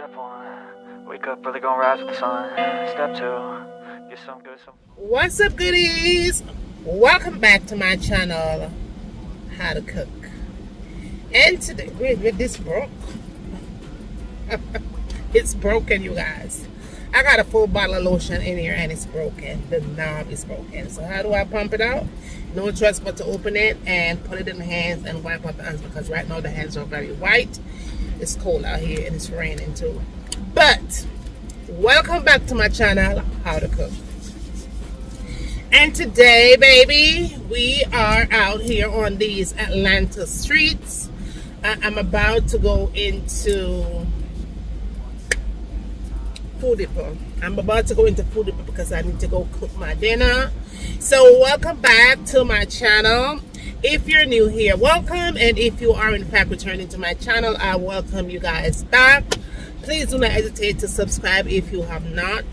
Step one, wake up early, gonna rise with the sun. Step two, get some good some. What's up, goodies? Welcome back to my channel, How to Cook. And today, wait, this broke. It's broken, you guys. I got a full bottle of lotion in here and it's broken. The knob is broken. So how do I pump it out? No choice but to open it and put it in the hands and wipe up the hands, because right now the hands are very white. It's cold out here and it's raining too. But welcome back to my channel, How to Cook. And today, baby, we are out here on these Atlanta streets. I'm about to go into Food Depot. I'm about to go into Food Depot because I need to go cook my dinner. So welcome back to my channel. If you're new here, welcome. And if you are in fact returning to my channel, I welcome you guys back. Please do not hesitate to subscribe if you have not.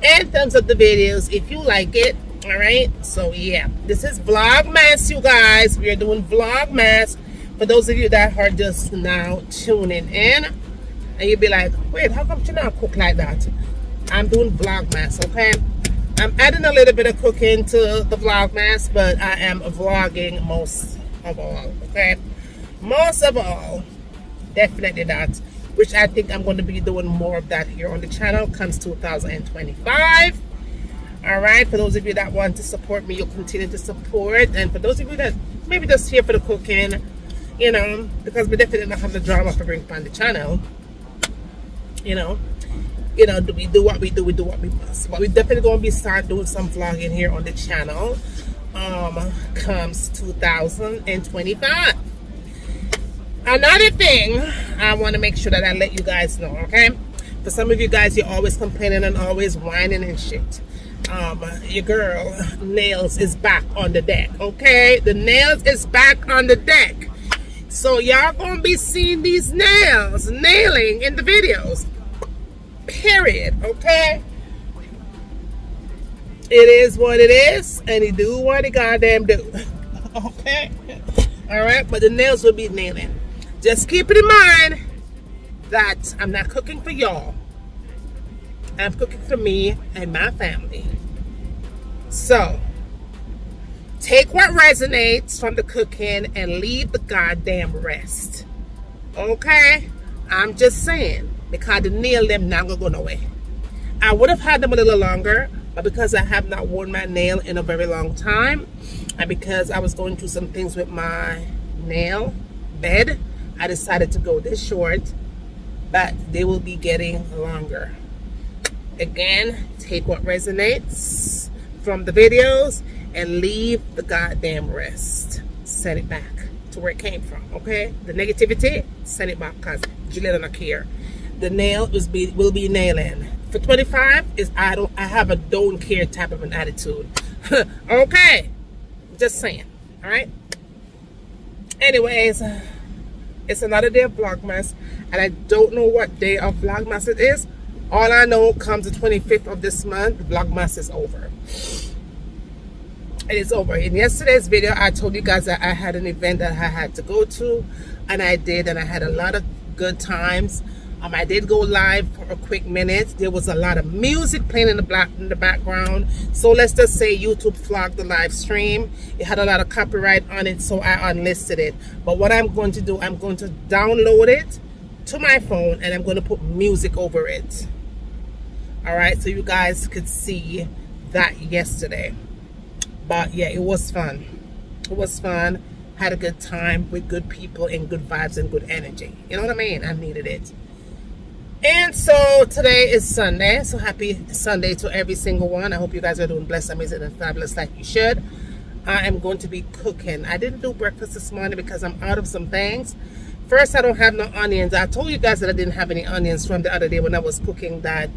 And thumbs up the videos if you like it. Alright, so yeah, this is Vlogmas, you guys. We are doing Vlogmas. For those of you that are just now tuning in, and you'll be like, wait, how come you not cook like that? I'm doing Vlogmas, okay? I'm adding a little bit of cooking to the Vlogmas, but I am vlogging most of all, okay? Most of all, definitely that, which I think I'm going to be doing more of that here on the channel comes 2025. All right, for those of you that want to support me, you'll continue to support. And for those of you that maybe just here for the cooking, you know, because we definitely don't have the drama for bring on the channel, you know, we do what we do, we do what we must. But we definitely going to be start doing some vlogging here on the channel comes 2025. Another thing I want to make sure that I let you guys know, okay? For some of you guys, you're always complaining and always whining and shit. Your girl nails is back on the deck, okay? The nails is back on the deck. So y'all gonna be seeing these nails nailing in the videos, period, okay? It is what it is, and he do what he goddamn do. Okay? Alright, but the nails will be nailing. Just keep it in mind that I'm not cooking for y'all. I'm cooking for me and my family. So, take what resonates from the cooking and leave the goddamn rest. Okay? I'm just saying, because the nail them not gonna go nowhere. I would have had them a little longer, but because I have not worn my nail in a very long time, and because I was going through some things with my nail bed, I decided to go this short, but they will be getting longer. Again, take what resonates from the videos and leave the goddamn rest. Send it back to where it came from, okay? The negativity, send it back, because Juliet don't care. The nail will be nailing. For 25 is I have a don't care type of an attitude. Okay, just saying. All right. Anyways, it's another day of Vlogmas, and I don't know what day of Vlogmas it is. All I know, comes the 25th of this month, Vlogmas is over. It is over. In yesterday's video, I told you guys that I had an event that I had to go to, and I did, and I had a lot of good times. I did go live for a quick minute. There was a lot of music playing in the background. So let's just say YouTube flagged the live stream. It had a lot of copyright on it, so I unlisted it. But what I'm going to do, I'm going to download it to my phone, and I'm going to put music over it. All right, so you guys could see that yesterday. But yeah, it was fun. It was fun. Had a good time with good people and good vibes and good energy. You know what I mean? I needed it. And so today is Sunday. So happy Sunday to every single one. I hope you guys are doing blessed, amazing, and fabulous like you should. I am going to be cooking. I didn't do breakfast this morning because I'm out of some things. First, I don't have no onions. I told you guys that I didn't have any onions from the other day when I was cooking that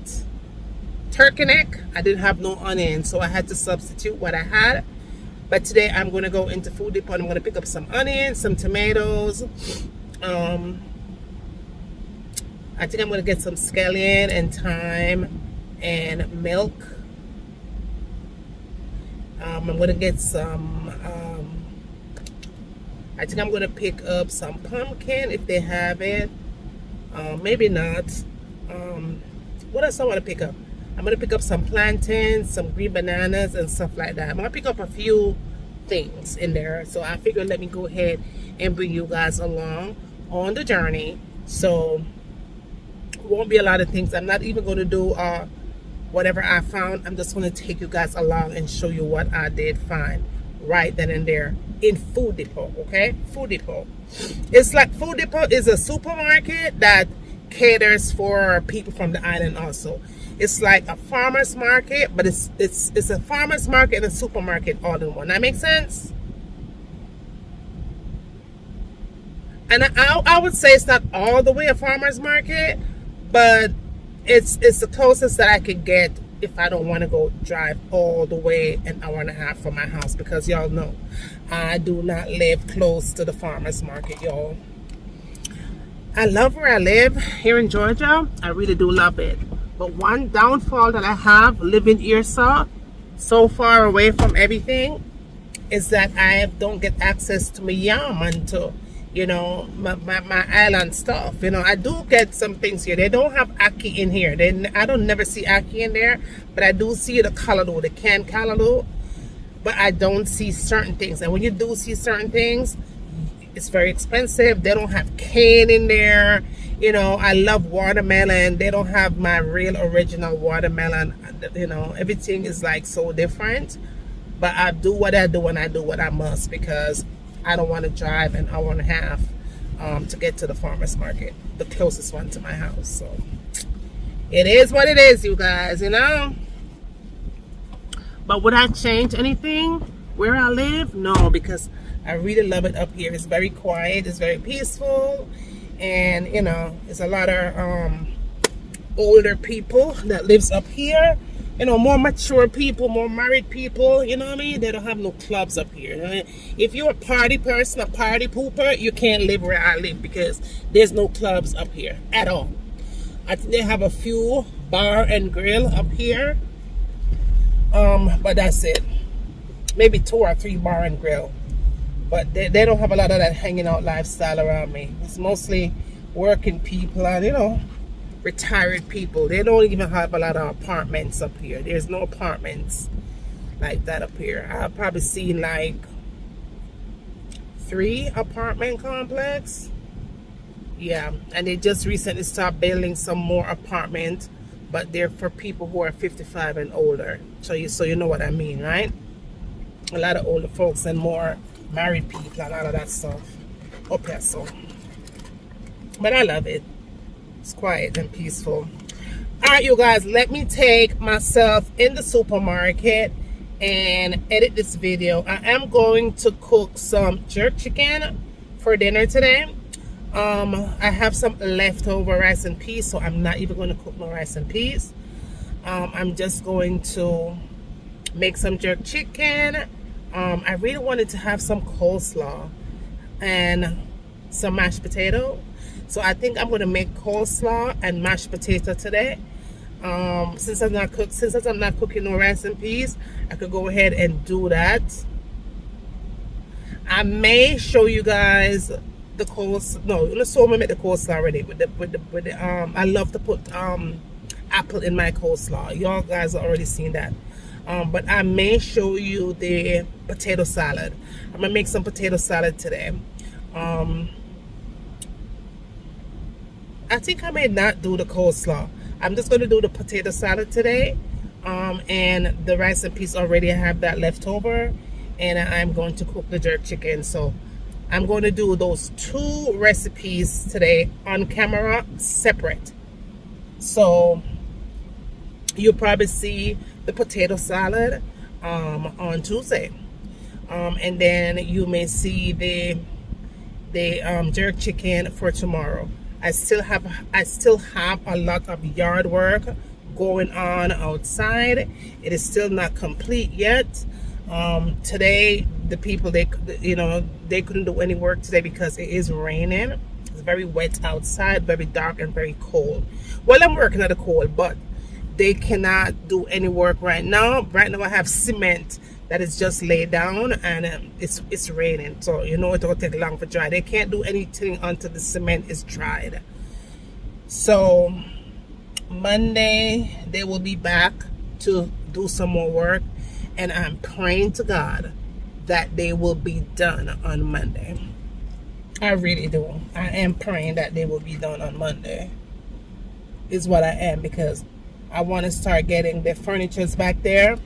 turkey neck. I didn't have no onions, so I had to substitute what I had. But today I'm going to go into Food Depot and I'm going to pick up some onions, some tomatoes. I think I'm going to get some scallion and thyme and milk. I'm going to get some I think I'm going to pick up some pumpkin if they have it. Maybe not. What else I want to pick up? I'm going to pick up some plantains, some green bananas, and stuff like that. I'm going to pick up a few things in there. So I figured let me go ahead and bring you guys along on the journey. So won't be a lot of things. I'm not even going to do whatever I found. I'm just going to take you guys along and show you what I did find right then and there in Food Depot. Okay, Food Depot. It's like Food Depot is a supermarket that caters for people from the island also. It's like a farmer's market, but it's a farmer's market and a supermarket all in one. That makes sense? And I would say it's not all the way a farmer's market, but it's the closest that I could get if I don't want to go drive all the way an hour and a half from my house, because y'all know I do not live close to the farmer's market, y'all. I love where I live here in Georgia. I really do love it. But one downfall that I have living here so far away from everything is that I don't get access to my yam and to, you know, my island stuff. You know, I do get some things here. They don't have ackee in here. I don't never see ackee in there, but I do see the callaloo, the canned callaloo. But I don't see certain things. And when you do see certain things, it's very expensive. They don't have cane in there. You know, I love watermelon. They don't have my real original watermelon. You know, everything is like so different. But I do what I do and I do what I must, because I don't want to drive an hour and a half to get to the farmer's market, the closest one to my house. So it is what it is, you guys, you know. But would I change anything where I live? No, because I really love it up here. It's very quiet. It's very peaceful. And, you know, it's a lot of older people that lives up here. You know, more mature people, more married people. You know what I mean? They don't have no clubs up here. You know? If you're a party person, a party pooper, you can't live where I live, because there's no clubs up here at all. I think they have a few bar and grill up here. But that's it. Maybe 2 or 3 bar and grill. But they don't have a lot of that hanging out lifestyle around me. It's mostly working people and, you know, retired people. They don't even have a lot of apartments up here. There's no apartments like that up here. I've probably seen like 3 apartment complex. Yeah, and they just recently started building some more apartments, but they're for people who are 55 and older. So you know what I mean, right? A lot of older folks and more married people and all of that stuff up here. So, but I love it. It's quiet and peaceful. All right, you guys, let me take myself in the supermarket and edit this video. I am going to cook some jerk chicken for dinner today. I have some leftover rice and peas, so I'm not even going to cook no rice and peas. I'm just going to make some jerk chicken. I really wanted to have some coleslaw and some mashed potato. So I think I'm going to make coleslaw and mashed potato today. Since I'm not cooking no rice and peas, I could go ahead and do that. I may show you guys the coleslaw. No, let's show me make the coleslaw already with the I love to put apple in my coleslaw. Y'all guys have already seen that. But I may show you the potato salad. I'm gonna make some potato salad today. I think I may not do the coleslaw. I'm just gonna do the potato salad today. And the rice and peas already have that left over, and I'm going to cook the jerk chicken. So I'm going to do those 2 recipes today on camera separate. So you'll probably see the potato salad on Tuesday, and then you may see the jerk chicken for tomorrow. I still have a lot of yard work going on outside. It is still not complete yet. Today the people, they couldn't do any work today because it is raining. It's very wet outside, very dark and very cold. Well, I'm working at the cold, but they cannot do any work right now. Right now I have cement that is just laid down, and it's raining, so you know it will take long for dry. They can't do anything until the cement is dried. So Monday they will be back to do some more work, and I'm praying to God that they will be done on Monday. I really do. I am praying that they will be done on Monday. Is what I am, because I want to start getting the furnitures back there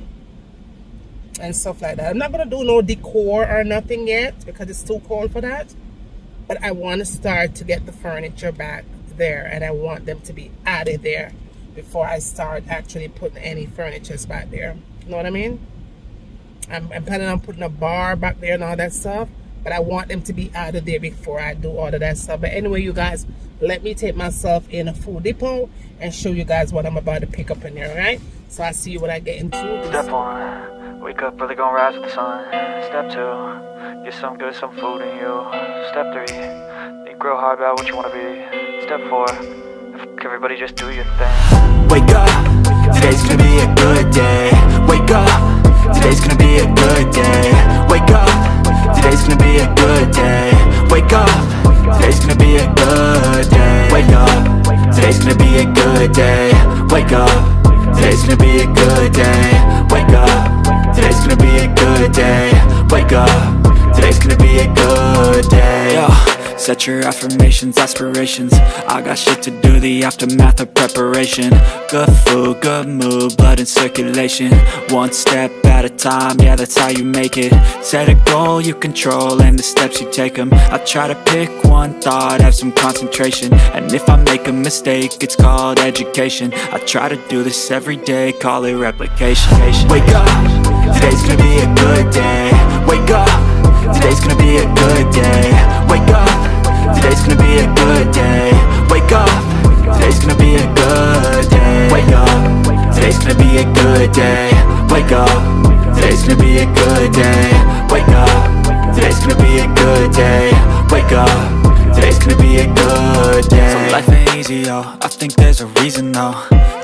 and stuff like that. I'm not going to do no decor or nothing yet because it's too cold for that. But I want to start to get the furniture back there, and I want them to be added there before I start actually putting any furnitures back there. You know what I mean? I'm planning on putting a bar back there and all that stuff, but I want them to be added there before I do all of that stuff. But anyway, you guys, let me take myself in a Food Depot and show you guys what I'm about to pick up in there, all right? So I'll see you when I get into this. Step 1, wake up early, gonna rise with the sun. Step 2, get some good, some food in you. Step 3, think real hard about what you wanna be. Step 4, everybody just do your thing. Wake up, today's gonna be a good day. Wake up, today's gonna be a good day. Wake up, today's gonna be a good day. Wake up, today's gonna be a good day. Wake up, today's gonna be a good day. Wake up, today's gonna be a good day. Wake up, today's gonna be a good day. Wake up, today's gonna be a good day. Yo. Set your affirmations, aspirations. I got shit to do, the aftermath of preparation. Good food, good mood, blood in circulation. One step at a time, yeah, that's how you make it. Set a goal you control and the steps you take them. I try to pick one thought, have some concentration. And if I make a mistake, it's called education. I try to do this every day, call it replication. Wake up, today's gonna be a good day. Wake up, today's gonna be a good day. Wake up, today's gonna be a good day. Wake up, today's gonna be a good day. Wake up, today's gonna be a good day. Wake up, today's gonna be a good day. Wake up, today's gonna be a good day. Wake up, today's gonna be a good day. So life ain't easy, yo, I think there's a reason though.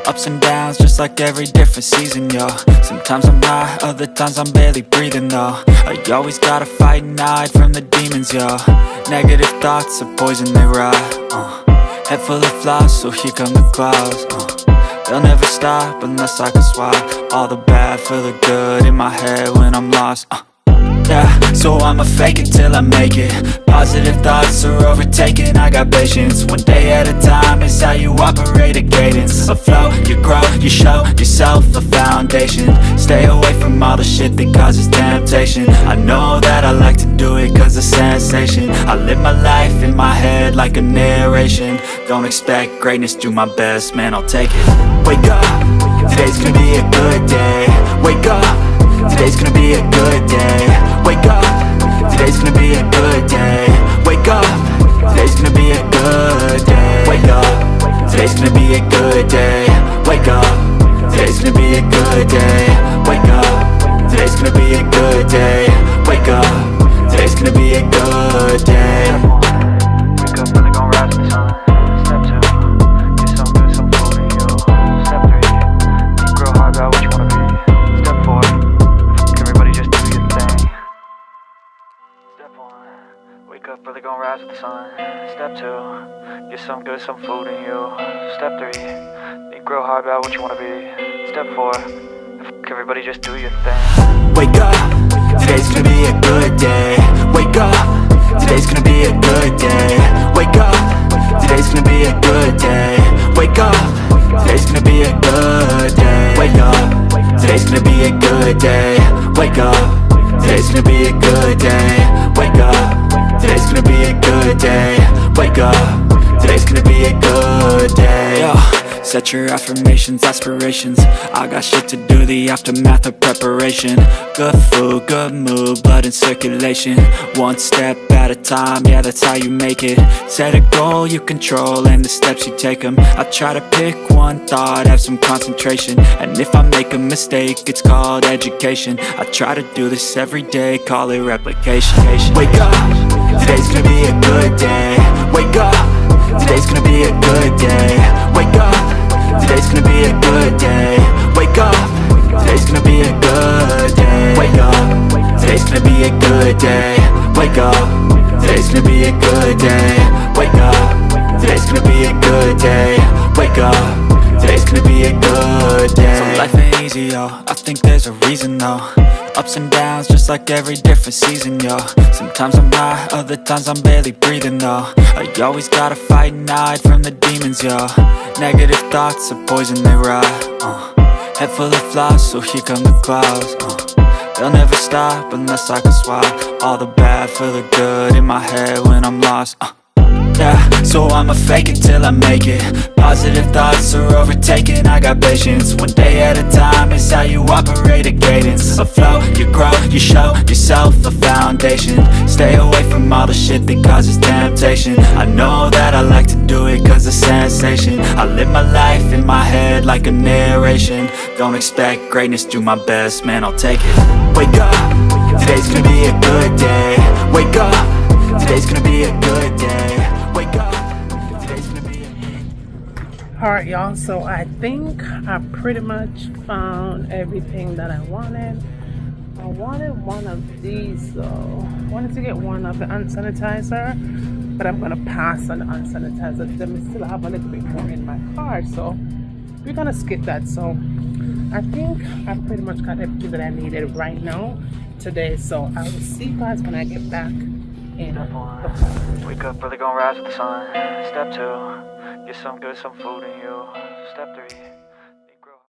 Ups and downs, just like every different season, yo. Sometimes I'm high, other times I'm barely breathing, though. I always gotta fight and hide from the demons, yo. Negative thoughts are poison, they rot. Head full of flies, so here come the clouds. They'll never stop unless I can swap all the bad for the good in my head when I'm lost. Yeah, so I'ma fake it till I make it. Positive thoughts are overtaken, I got patience. One day at a time is how you operate a cadence. A flow, you grow, you show yourself a foundation. Stay away from all the shit that causes temptation. I know that I like to do it cause it's sensation. I live my life in my head like a narration. Don't expect greatness, do my best, man, I'll take it. Wake up, today's gonna be a good day. Wake up, today's gonna be a good day. Wake up, today's gonna be a good day. Wake up, today's gonna be a good day. Wake up, today's gonna be a good day. Wake up, today's gonna be a good day. Wake up, today's gonna be a good day. Wake up, today's gonna be a good day. Wake up early, gonna rise with the sun. Step 2, get some good, some food in you. Step 3, think real hard about what you wanna be. Step 4, everybody just do your thing. Step 1, wake up early, gonna rise with the sun. Step 2, get some good, some food in you. Step 3, think real hard about what you wanna be. Step 4, everybody just do your thing. Wake up, today's gonna be a good day. Wake up, today's gonna be a good day. Wake up, today's gonna be a good day. Wake up, today's gonna be a good day. Wake up, today's gonna be a good day. Wake up, today's gonna be a good day. Wake up, today's gonna be a good day. Wake up, today's gonna be a good day. Yo. Set your affirmations, aspirations. I got shit to do, the aftermath of preparation. Good food, good mood, blood in circulation. One step at a time, yeah, that's how you make it. Set a goal you control and the steps you take them. I try to pick one thought, have some concentration. And if I make a mistake, it's called education. I try to do this every day, call it replication. Wake up, today's gonna be a good day. Wake up, today's gonna be a good day. Wake up, today's gonna be a good day. Wake up, today's gonna be a good day. Wake up, today's gonna be a good day. Wake up, today's gonna be a good day. Wake up, today's gonna be a good day. Wake up, today's good day. So life ain't easy, yo, I think there's a reason though. Ups and downs, just like every different season, yo. Sometimes I'm high, other times I'm barely breathing, though. I always gotta fight and hide from the demons, yo. Negative thoughts are poison, they rot. Head full of flies, so here come the clouds. They'll never stop unless I can swap all the bad for the good in my head when I'm lost. Yeah, so I'ma fake it till I make it. Positive thoughts are overtaken, I got patience. One day at a time is how you operate a cadence. A flow, you grow, you show yourself a foundation. Stay away from all the shit that causes temptation. I know that I like to do it cause it's sensation. I live my life in my head like a narration. Don't expect greatness, do my best, man, I'll take it. Wake up, today's gonna be a good day. Wake up, today's gonna be a good day. Wake up, today's gonna be a... Alright y'all, so I think I pretty much found everything that I wanted. I wanted one of these though. I wanted to get one of the hand sanitizer, but I'm gonna pass on the hand sanitizer because I still have a little bit more in my car, so we're gonna skip that. So I think I pretty much got everything that I needed right now today, so I will see you guys when I get back. Step 1, wake up early, gonna rise with the sun. Step 2, get some food in you. Step 3,